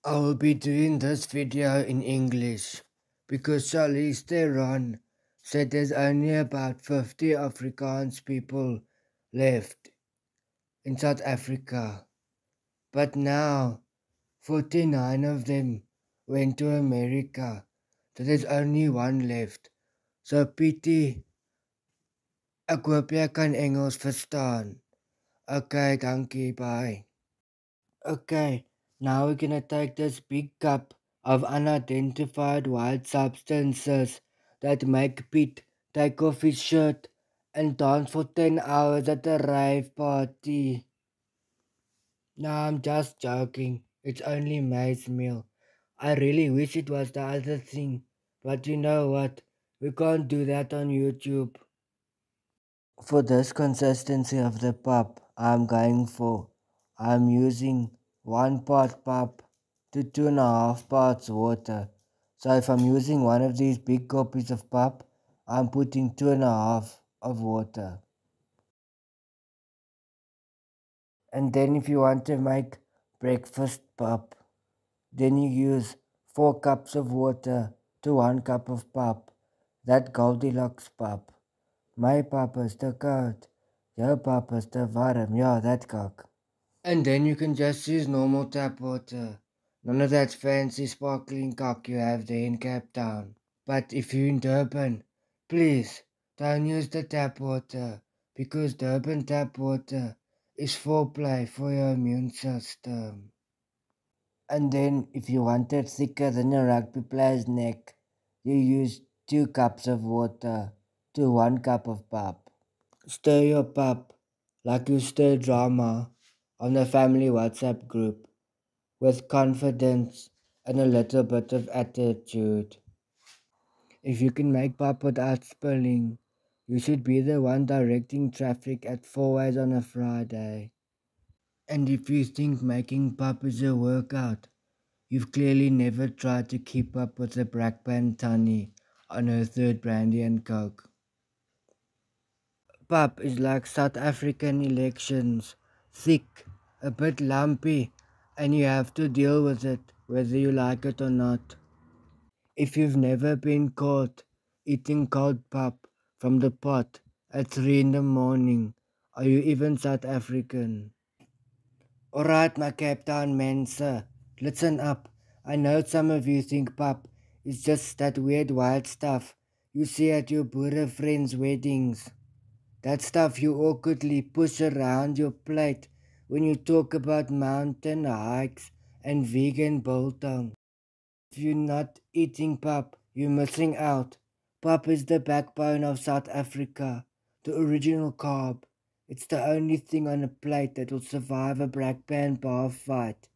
I will be doing this video in English because Charlize Theron said there's only about 50 Afrikaans people left in South Africa, but now 49 of them went to America, so there's only one left. So Pietie, ek hoop jy kan Engels verstaan. Okay, dankie, bye. Okay, now we're gonna take this big cup of unidentified wild substances that make Pete take off his shirt and dance for 10 hours at a rave party. No, I'm just joking. It's only maize meal. I really wish it was the other thing, but you know what? We can't do that on YouTube. For this consistency of the pap I'm using 1 part pap to 2.5 parts water. So if I'm using one of these big copies of pap, I'm putting 2.5 of water. And then if you want to make breakfast pap, then you use 4 cups of water to 1 cup of pap. That Goldilocks pap. My pap is te koud. Your pap is te warm. Yeah, that cock. And then you can just use normal tap water. None of that fancy sparkling cock you have there in Cape Town. But if you're in Durban, please don't use the tap water, because Durban tap water is foreplay for your immune system. And then if you want it thicker than a rugby player's neck, you use 2 cups of water to 1 cup of pap. Stir your pap like you stir drama on a family WhatsApp group with confidence and a little bit of attitude. If you can make pap without spilling, you should be the one directing traffic at 4 ways on a Friday. And if you think making pap is a workout, you've clearly never tried to keep up with the Brakpan Tanny on her 3rd brandy and coke. Pap is like South African elections, thick, a bit lumpy, and you have to deal with it whether you like it or not. If you've never been caught eating cold pap from the pot at 3 in the morning, are you even South African? Alright, my Cape Town mense, listen up. I know some of you think pap is just that weird wild stuff you see at your Boer friends' weddings. That stuff you awkwardly push around your plate when you talk about mountain hikes and vegan biltong. If you're not eating pap, you're missing out. Pap is the backbone of South Africa, the original carb. It's the only thing on a plate that will survive a Brakpan bar fight.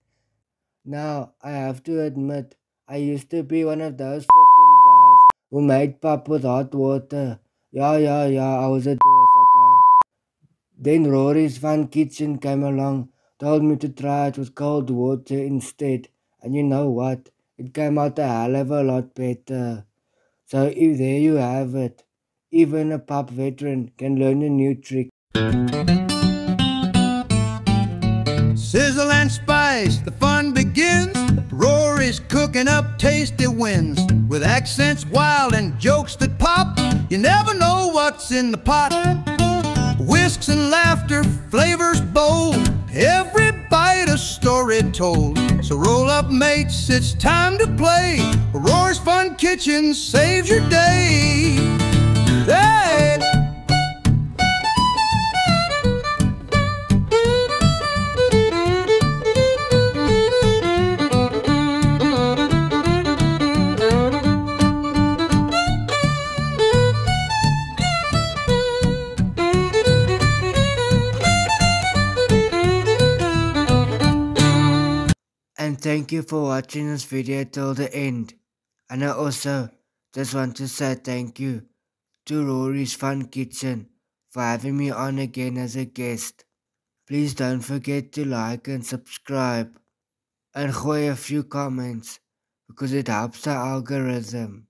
Now, I have to admit, I used to be one of those fucking guys who made pap with hot water. Yeah, I was a okay? Then Rory's Fun Kitchen came along, told me to try it with cold water instead. And you know what? It came out a hell of a lot better. So if there you have it. Even a pub veteran can learn a new trick. Sizzle and spice, the fun begins. Rory's cooking up tasty wins. With accents wild and jokes that pop, you never know what's in the pot. Whisks and laughter, flavors bold, every bite a story told. So roll up mates, it's time to play. Rory's Fun Kitchen saves your day. Hey! And thank you for watching this video till the end. And I also just want to say thank you to Rory's Fun Kitchen for having me on again as a guest. Please don't forget to like and subscribe and gooi a few comments because it helps the algorithm.